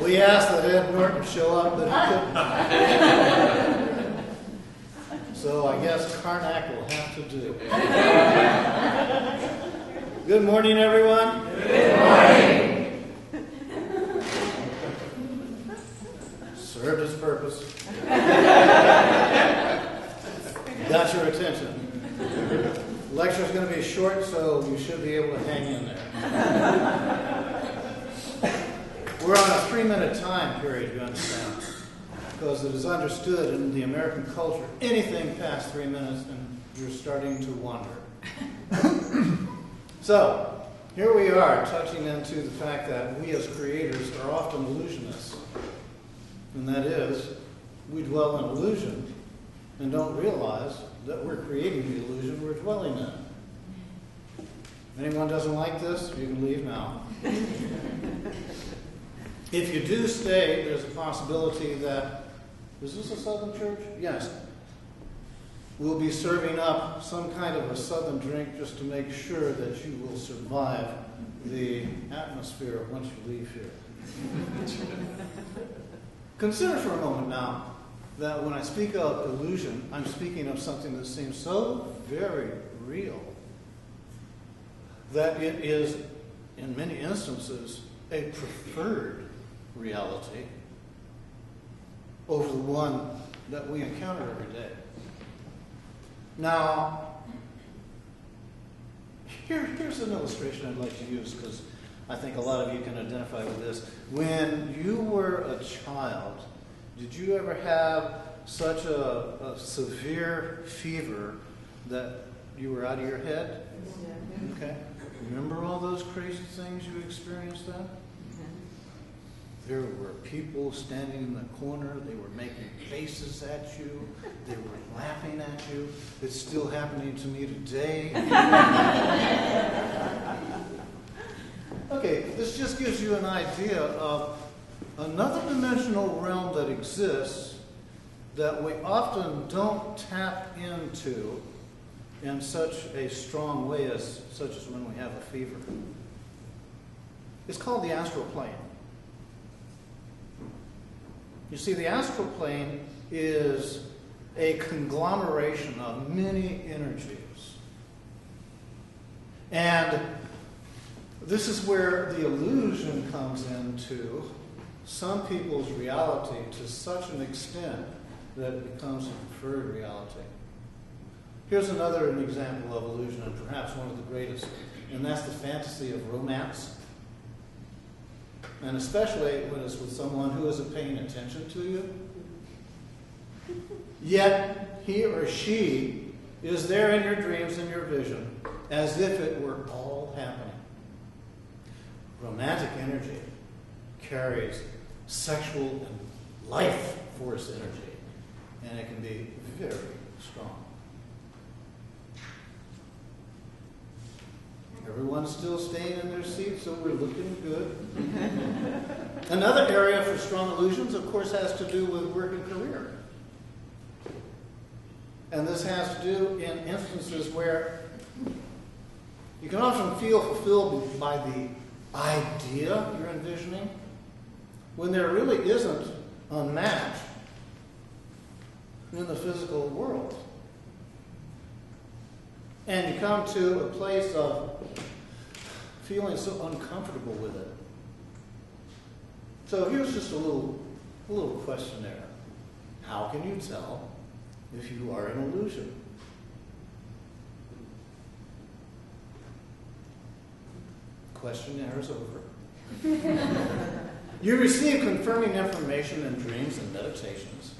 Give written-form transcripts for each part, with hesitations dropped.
We asked that Ed Norton show up, but he couldn't. So I guess Karnak will have to do. Good morning, everyone. Good morning. Served its purpose. Got your attention. The lecture's going to be short, so you should be able to hang in there. We're on a 3-minute time period, you understand, because it is understood in the American culture, anything past 3 minutes and you're starting to wander. So, here we are, touching into the fact that we as creators are often illusionists. And that is, we dwell in illusion and don't realize that we're creating the illusion we're dwelling in. If anyone doesn't like this, you can leave now. If you do stay, there's a possibility that, is this a Southern church? Yes. We'll be serving up some kind of a Southern drink just to make sure that you will survive the atmosphere once you leave here. Consider for a moment now that when I speak of illusion, I'm speaking of something that seems so very real that it is, in many instances, a preferred reality over the one that we encounter every day. Now, here's an illustration I'd like to use because I think a lot of you can identify with this. When you were a child, did you ever have such a severe fever that you were out of your head? Okay. Remember all those crazy things you experienced then? There were people standing in the corner. They were making faces at you. They were laughing at you. It's still happening to me today. Okay, this just gives you an idea of another dimensional realm that exists that we often don't tap into in such a strong way such as when we have a fever. It's called the astral plane. You see, the astral plane is a conglomeration of many energies. And this is where the illusion comes into some people's reality to such an extent that it becomes a preferred reality. Here's another example of illusion, and perhaps one of the greatest, and that's the fantasy of romance. And especially when it's with someone who isn't paying attention to you. Yet he or she is there in your dreams and your vision as if it were all happening. Romantic energy carries sexual and life force energy, and it can be very strong. Everyone's still staying in their seats, so we're looking good. Another area for strong illusions, of course, has to do with work and career. And this has to do in instances where you can often feel fulfilled by the idea you're envisioning when there really isn't a match in the physical world. And you come to a place of feeling so uncomfortable with it. So here's just a little questionnaire. How can you tell if you are an illusion? Questionnaire is over. You receive confirming information in dreams and meditations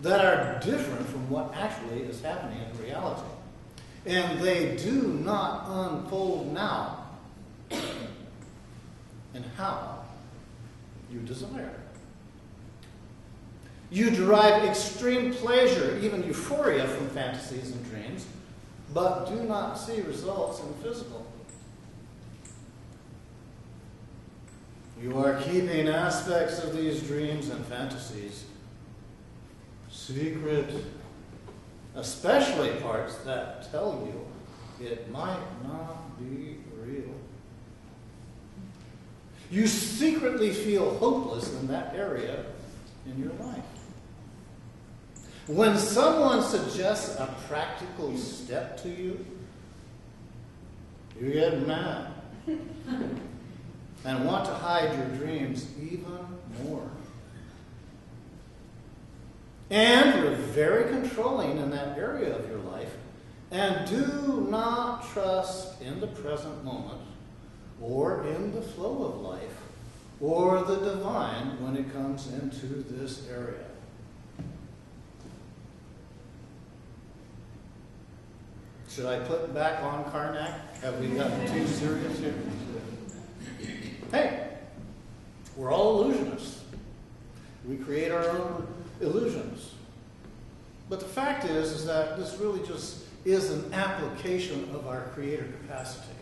that are different from what actually is happening in reality. And they do not unfold now and how you desire. You derive extreme pleasure, even euphoria, from fantasies and dreams, but do not see results in physical. You are keeping aspects of these dreams and fantasies secret, especially parts that tell you it might not be real. You secretly feel hopeless in that area in your life. When someone suggests a practical step to you, you get mad and want to hide your dreams even more. And you're very controlling in that area of your life and do not trust in the present moment or in the flow of life or the divine when it comes into this area. Should I put back on Karnak? Have we gotten too serious here? Hey, we're all illusionists. We create our own illusions. But the fact is that this really just is an application of our creator capacity.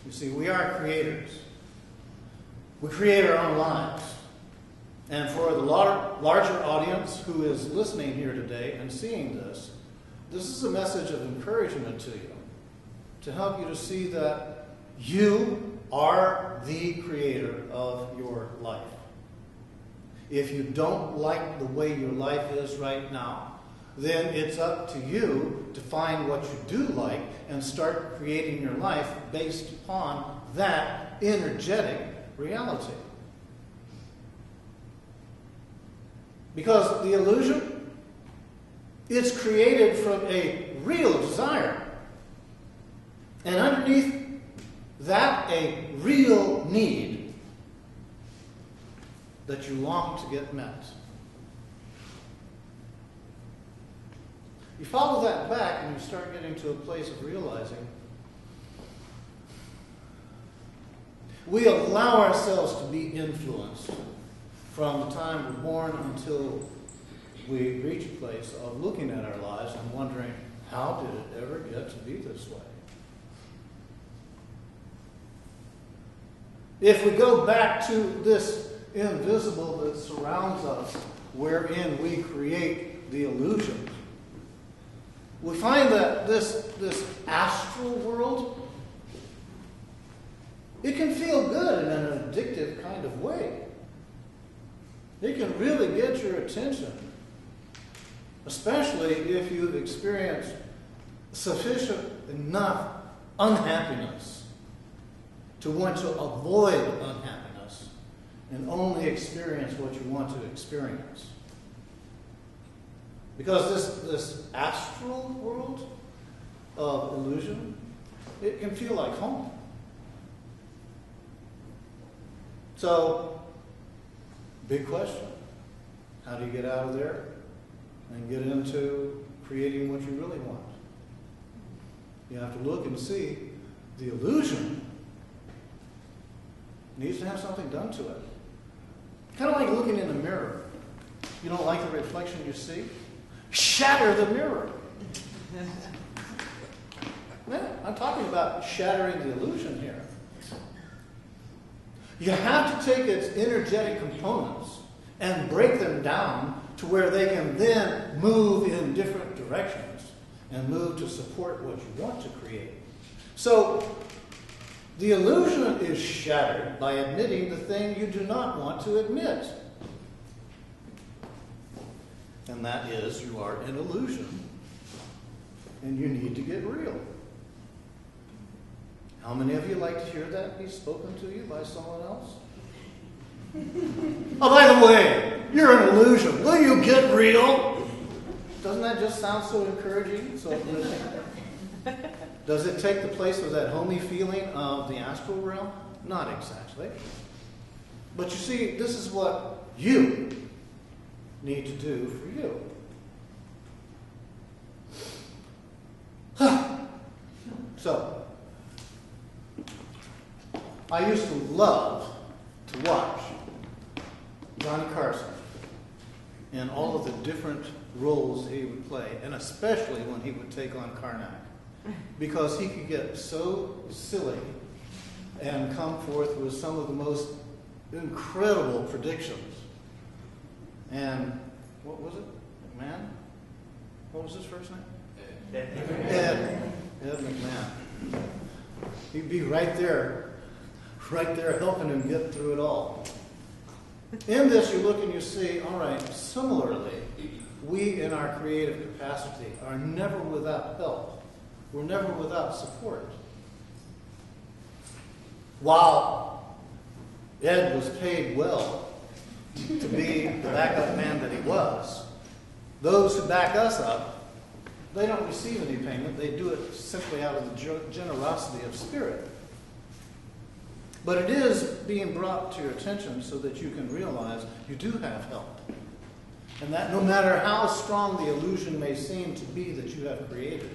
You see, we are creators. We create our own lives. And for the larger audience who is listening here today and seeing this, this is a message of encouragement to you, to help you to see that you are the creator of your life. If you don't like the way your life is right now, then it's up to you to find what you do like and start creating your life based upon that energetic reality. Because the illusion, it's created from a real desire. And underneath that, a real need that you long to get met. You follow that back and you start getting to a place of realizing we allow ourselves to be influenced from the time we're born until we reach a place of looking at our lives and wondering, how did it ever get to be this way? If we go back to this invisible that surrounds us, wherein we create the illusions, we find that this astral world, it can feel good in an addictive kind of way. It can really get your attention, especially if you've experienced sufficient enough unhappiness to want to avoid unhappiness and only experience what you want to experience. Because this astral world of illusion, it can feel like home. So, big question. How do you get out of there and get into creating what you really want? You have to look and see the illusion needs to have something done to it. Kind of like looking in a mirror. You don't like the reflection you see? Shatter the mirror. Yeah, I'm talking about shattering the illusion here. You have to take its energetic components and break them down to where they can then move in different directions and move to support what you want to create. So, the illusion is shattered by admitting the thing you do not want to admit. And that is, you are an illusion. And you need to get real. How many of you like to hear that be spoken to you by someone else? Oh, by the way, you're an illusion. Will you get real? Doesn't that just sound so encouraging? So does it take the place of that homey feeling of the astral realm? Not exactly. But you see, this is what you need to do for you. So, I used to love to watch Johnny Carson and all of the different roles he would play, and especially when he would take on Karnak, because he could get so silly and come forth with some of the most incredible predictions. And what was it? McMahon? What was his first name? Ed McMahon. He'd be right there right there helping him get through it all. In this, you look and you see, all right, similarly, we in our creative capacity are never without help. We're never without support. While Ed was paid well to be the backup man that he was, those who back us up, they don't receive any payment. They do it simply out of the generosity of spirit. But it is being brought to your attention so that you can realize you do have help. And that no matter how strong the illusion may seem to be that you have created,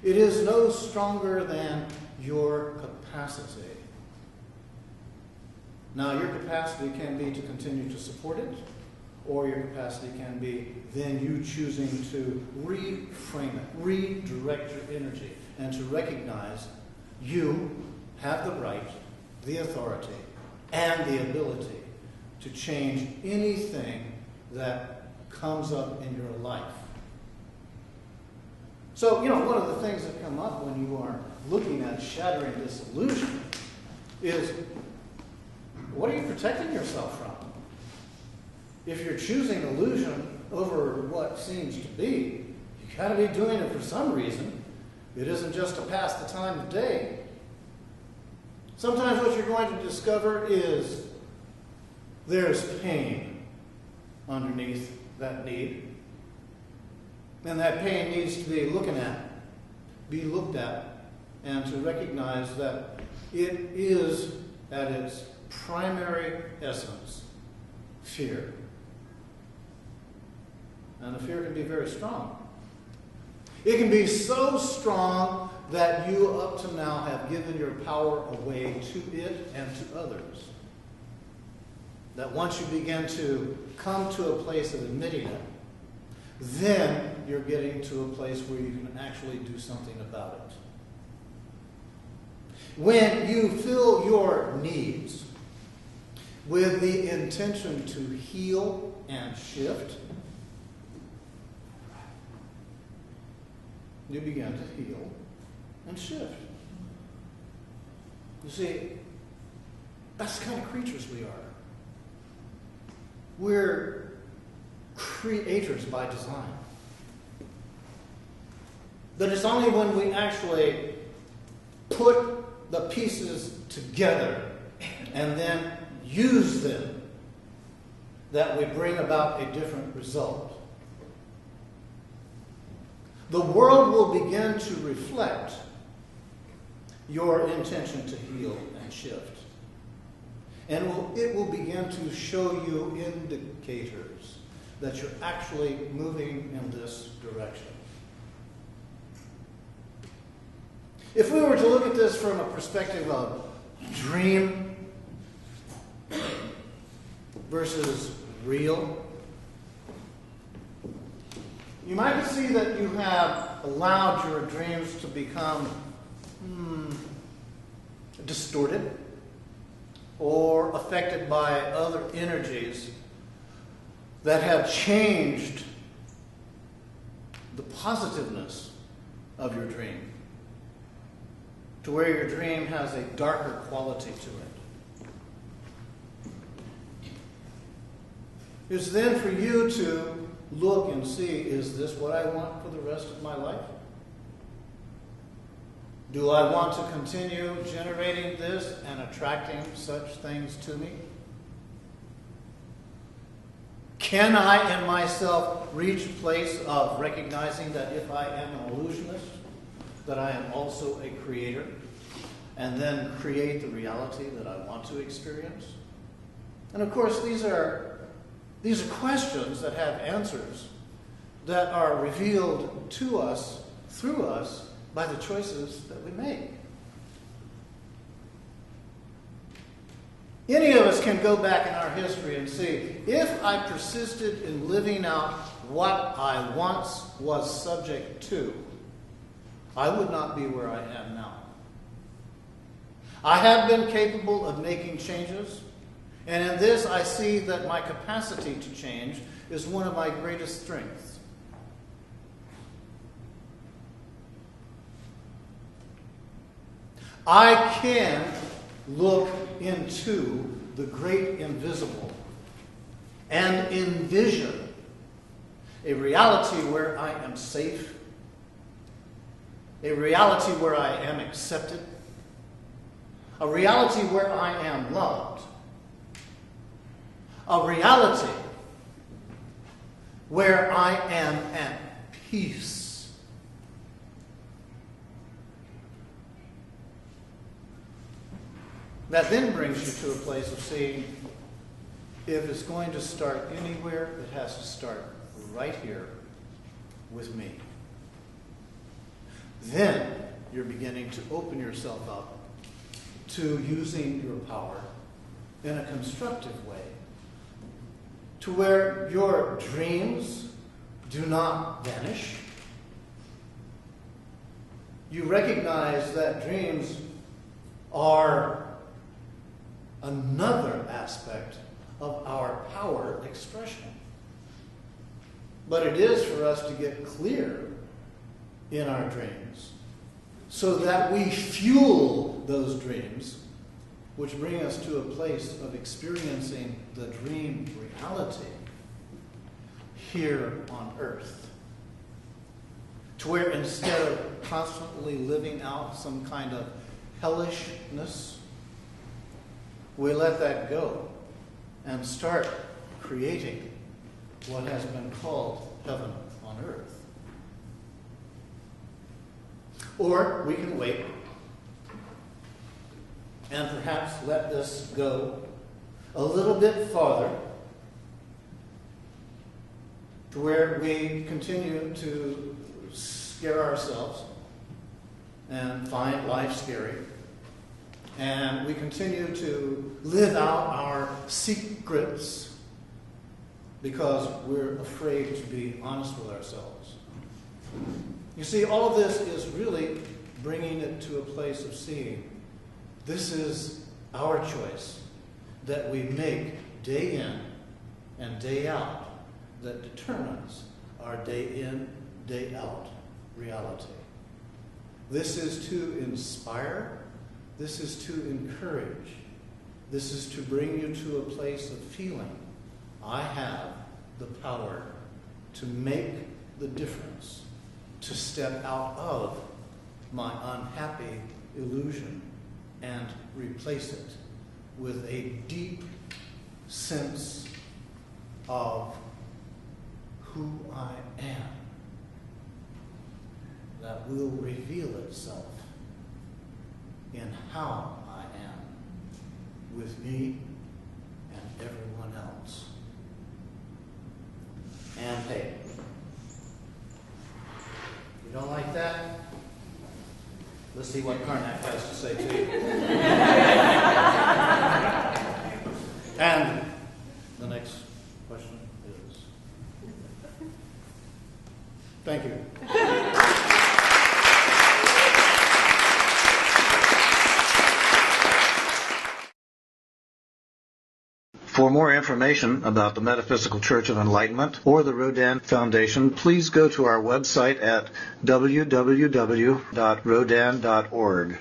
it is no stronger than your capacity. Now, your capacity can be to continue to support it, or your capacity can be then you choosing to reframe it, redirect your energy, and to recognize you have the right, the authority, and the ability to change anything that comes up in your life. So, one of the things that come up when you are looking at shattering this illusion is, what are you protecting yourself from? If you're choosing illusion over what seems to be, you got to be doing it for some reason. It isn't just to pass the time of day. Sometimes what you're going to discover is there's pain underneath that need. And that pain needs to be looked at, and to recognize that it is at its primary essence fear. And the fear can be very strong. It can be so strong that you up to now have given your power away to it and to others. That once you begin to come to a place of admitting it, then you're getting to a place where you can actually do something about it. When you fill your needs with the intention to heal and shift, you begin to heal and shift. You see, that's the kind of creatures we are. We're creators by design. But it's only when we actually put the pieces together and then use them that we bring about a different result. The world will begin to reflect your intention to heal and shift. And it will begin to show you indicators that you're actually moving in this direction. If we were to look at this from a perspective of dream versus real, you might see that you have allowed your dreams to become distorted or affected by other energies that have changed the positiveness of your dream to where your dream has a darker quality to it. It's then for you to look and see, is this what I want for the rest of my life? Do I want to continue generating this and attracting such things to me? Can I in myself reach a place of recognizing that if I am an illusionist, that I am also a creator, and then create the reality that I want to experience? And of course, these are questions that have answers that are revealed to us, through us, by the choices that we make. Any of us can go back in our history and see, if I persisted in living out what I once was subject to, I would not be where I am now. I have been capable of making changes, and in this I see that my capacity to change is one of my greatest strengths. I can look into the great invisible and envision a reality where I am safe, a reality where I am accepted, a reality where I am loved, a reality where I am at peace. That then brings you to a place of seeing if it's going to start anywhere, it has to start right here with me. Then you're beginning to open yourself up to using your power in a constructive way, to where your dreams do not vanish. You recognize that dreams are another aspect of our power expression. But it is for us to get clear in our dreams so that we fuel those dreams, which bring us to a place of experiencing the dream reality here on earth. To where instead of constantly living out some kind of hellishness, we let that go and start creating what has been called heaven on earth. Or we can wait and perhaps let this go a little bit farther to where we continue to scare ourselves and find life scary. And we continue to live out our secrets because we're afraid to be honest with ourselves. You see, all of this is really bringing it to a place of seeing this is our choice that we make day in and day out that determines our day in, day out reality. This is to inspire. This is to encourage. This is to bring you to a place of feeling I have the power to make the difference, to step out of my unhappy illusion and replace it with a deep sense of who I am that will reveal itself in how I am with me and everyone else. And hey, you don't like that? Let's see what Karnak has to say to you. And the next question is, thank you. For more information about the Metaphysical Church of Enlightenment or the Rodin Foundation, please go to our website at www.rodin.org.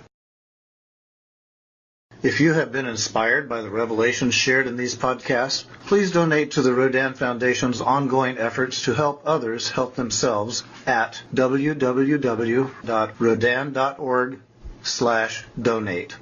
If you have been inspired by the revelations shared in these podcasts, please donate to the Rodin Foundation's ongoing efforts to help others help themselves at www.rodin.org/donate.